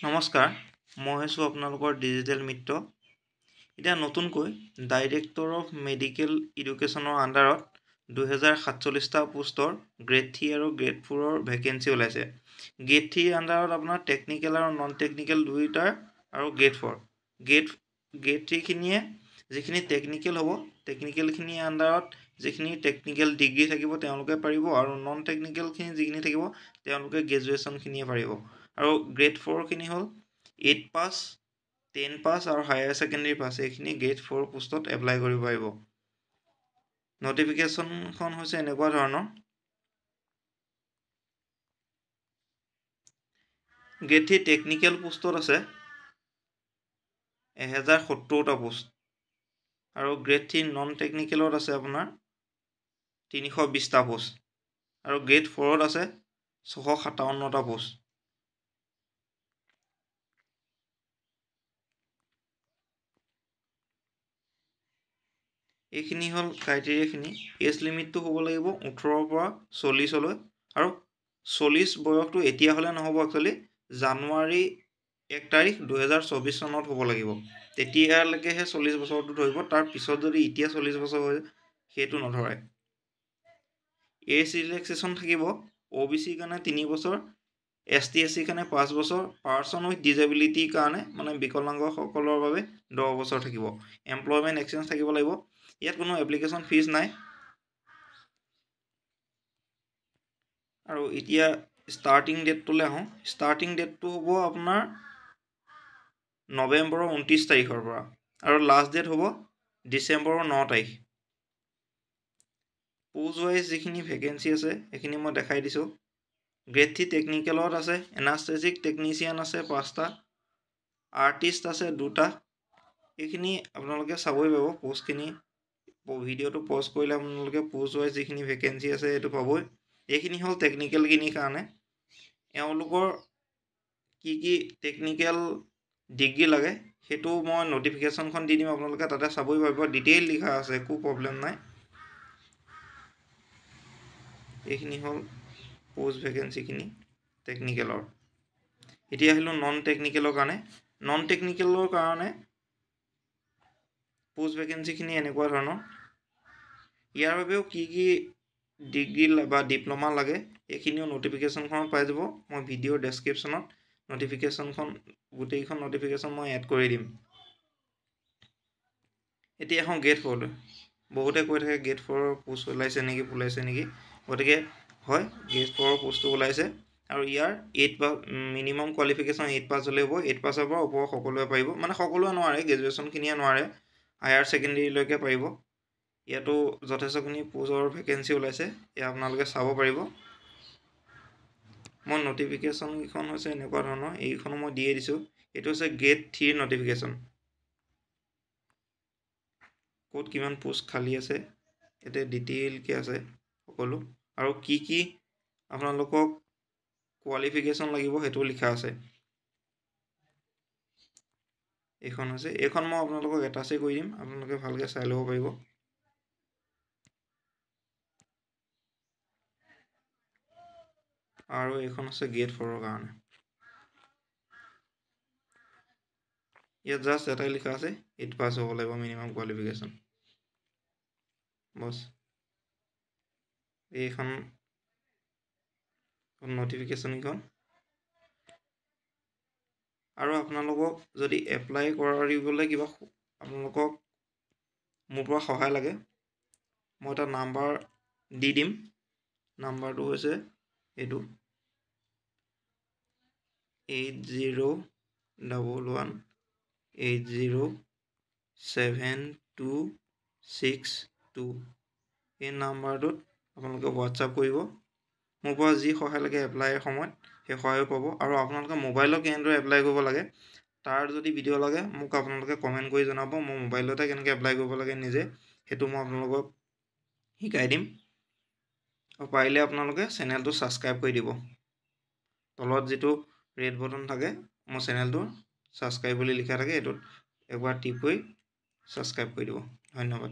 নমস্কাৰ, মই হৈছোঁ আপোনালোকৰ ডিজিটেল মিত্ৰ। এতিয়া নতুনকৈ ডাইৰেক্টৰ অফ মেডিকেল এডুকেশ্যনৰ আণ্ডাৰত 2047টা পোষ্টৰ গ্ৰেড 3 আৰু গ্ৰেড 4ৰ ভেকেঞ্চি ওলাইছে। গ্ৰেড 3 আণ্ডাৰত আপোনাৰ টেকনিকেল আৰু নন টেকনিকেল দুয়োটাৰ আৰু গ্ৰেড 4। গ্ৰেড 3খিনিয়ে যিখিনি টেকনিকেল হ'ব, টেকনিকেলখিনিৰ আণ্ডাৰত যিখিনি টেকনিকেল ডিগ্ৰী থাকিব তেওঁলোকে পাৰিব, আৰু নন টেকনিকেলখিনি যিখিনি থাকিব তেওঁলোকে গ্ৰেজুৱেশ্যনখিনিয়ে পাৰিব। আৰু গ্ৰেড 4খিনি হ'ল 8 পাছ, 10 পাছ আৰু হায়াৰ ছেকেণ্ডেৰী পাছ, এইখিনি গ্ৰেড 4 পোষ্টত এপ্লাই কৰিব পাৰিব। নটিফিকেশ্যনখন হৈছে এনেকুৱা ধৰণৰ। গ্ৰেড 3 টেকনিকেল পোষ্টত আছে 1070টা পোষ্ট, আৰু গ্ৰেড 3 নন টেকনিকেলত আছে আপোনাৰ 320টা পোষ্ট, আৰু গ্ৰেড 4ত আছে 657টা পোষ্ট। এইখিনি হ'ল ক্ৰাইটেৰিয়াখিনি। এজ লিমিটটো হ'ব লাগিব 18ৰ পৰা 40লৈ, আৰু 40 বয়সটো এতিয়া হ'লে নহ'ব, একচুৱেলি জানুৱাৰী 1 তাৰিখ 2024 চনত হ'ব লাগিব। তেতিয়ালৈকেহে 40 বছৰটো ধৰিব, তাৰ পিছত যদি এতিয়া 40 বছৰ হৈ সেইটো নধৰে। এজ ৰিলেক্সেশ্যন থাকিব OBCৰ কাৰণে 3 বছৰ, ST/SCৰ কাৰণে 5 বছৰ, পাৰ্চন উইথ ডিজেবিলিটিৰ কাৰণে মানে বিকলাংগসকলৰ বাবে 10 বছৰ থাকিব। এমপ্লয়মেণ্ট এক্সচেঞ্জ থাকিব লাগিব। ইয়াত কোনো এপ্লিকেশ্যন ফিজ নাই। আৰু এতিয়া ষ্টাৰ্টিং ডেটটোলৈ আহোঁ। ষ্টাৰ্টিং ডেটটো হ'ব আপোনাৰ নৱেম্বৰৰ 29 তাৰিখৰ পৰা, আৰু লাষ্ট ডেট হ'ব ডিচেম্বৰৰ 9 তাৰিখ। পোষ্ট ৱাইজ যিখিনি ভেকেঞ্চি আছে সেইখিনি মই দেখাই দিছোঁ। গ্ৰেড 3 টেকনিকেলত আছে এনাস্থেটিক টেকনিচিয়ান আছে 5টা, আৰ্টিষ্ট আছে 2টা। এইখিনি আপোনালোকে চাবই পাব পোষ্টখিনি। ভিডিঅ'টো পজ কৰিলে আপোনালোকে পোষ্ট ৱাইজ যিখিনি ভেকেঞ্চি আছে সেইটো পাবই। এইখিনি হ'ল টেকনিকেলখিনিৰ কাৰণে। এওঁলোকৰ কি কি টেকনিকেল ডিগ্ৰী লাগে সেইটো মই নটিফিকেশ্যনখন দি দিম, আপোনালোকে তাতে চাবই পাৰিব। ডিটেইল লিখা আছে, একো প্ৰব্লেম নাই। এইখিনি হ'ল পোষ্ট ভেকেঞ্চিখিনি টেকনিকেলৰ। এতিয়া আহিলোঁ নন টেকনিকেলৰ কাৰণে। নন টেকনিকেলৰ কাৰণে পোষ্ট ভেকেঞ্চিখিনি এনেকুৱা ধৰণৰ। ইয়াৰ বাবেও কি কি ডিগ্ৰী বা ডিপ্ল'মা লাগে এইখিনিও নটিফিকেশ্যনখনত পাই যাব। মই ভিডিঅ'ৰ ডেছক্ৰিপশ্যনত গোটেইখন নটিফিকেশ্যন মই এড কৰি দিম। এতিয়া এখন গ্ৰেড 4লৈ। বহুতে কৈ থাকে গ্ৰেড 4ৰ পোষ্ট ওলাইছে নেকি, গতিকে হয়, গ্ৰেড 4ৰ পোষ্টটো ওলাইছে, আৰু ইয়াৰ 8 পাছ মিনিমাম কোৱালিফিকেশ্যন 8 পাছ হ'লেই হ'ব। 8 পাছৰ পৰা ওপৰ সকলোৱে পাৰিব, মানে সকলোৱে নোৱাৰে, গ্ৰেজুৱেশ্যনখিনিয়ে নোৱাৰে, হায়াৰ ছেকেণ্ডেৰীলৈকে পাৰিব। ইয়াতো যথেষ্টখিনি পোষ্টৰ ভেকেঞ্চি ওলাইছে, এয়া আপোনালোকে চাব পাৰিব। মই নটিফিকেশ্যনকেইখন হৈছে এনেকুৱা ধৰণৰ, এইখনো মই দিয়ে দিছোঁ। এইটো হৈছে গ্ৰেড 3 নটিফিকেশ্যন। ক'ত কিমান পোষ্ট খালী আছে ইয়াতে ডিটেইলকৈ আছে সকলো, আৰু কি কি আপোনালোকক কোৱালিফিকেশ্যন লাগিব সেইটোও লিখা আছে। এইখন মই আপোনালোকক এটাচেই কৰি দিম, আপোনালোকে ভালকৈ চাই ল'ব পাৰিব। আৰু এইখন আছে গ্ৰেড 4ৰ কাৰণে। ইয়াত জাষ্ট এটাই লিখা আছে 8 পাছ হ'ব লাগিব মিনিমাম কোৱালিফিকেশ্যন, বছ। এইখন নটিফিকেশ্যনকেইখন। আৰু আপোনালোকক যদি এপ্লাই কৰিবলৈ কিবা আপোনালোকক মোৰ পৰা সহায় লাগে, মই এটা নাম্বাৰ দি দিম। নাম্বাৰটো হৈছে এইটো 8011807262। এই নাম্বাৰটোত আপোনালোকে হোৱাটছআপ কৰিব। মোৰ পৰা যি সহায় লাগে এপ্লাইৰ সময়ত সেই সহায়ো পাব। আৰু আপোনালোকে মোবাইলত কেনেদৰে এপ্লাই কৰিব লাগে তাৰ যদি ভিডিঅ' লাগে মোক আপোনালোকে কমেণ্ট কৰি জনাব। মই মোবাইলতে কেনেকৈ এপ্লাই কৰিব লাগে নিজে সেইটো মই আপোনালোকক শিকাই দিম। আৰু পাৰিলে আপোনালোকে চেনেলটো ছাবস্ক্ৰাইব কৰি দিব। তলত যিটো ৰেড বটন থাকে মোৰ চেনেলটো ছাবস্ক্ৰাইব বুলি লিখা থাকে, এইটোত একবাৰ টিপ কৰি ছাবস্ক্ৰাইব কৰি দিব। ধন্যবাদ।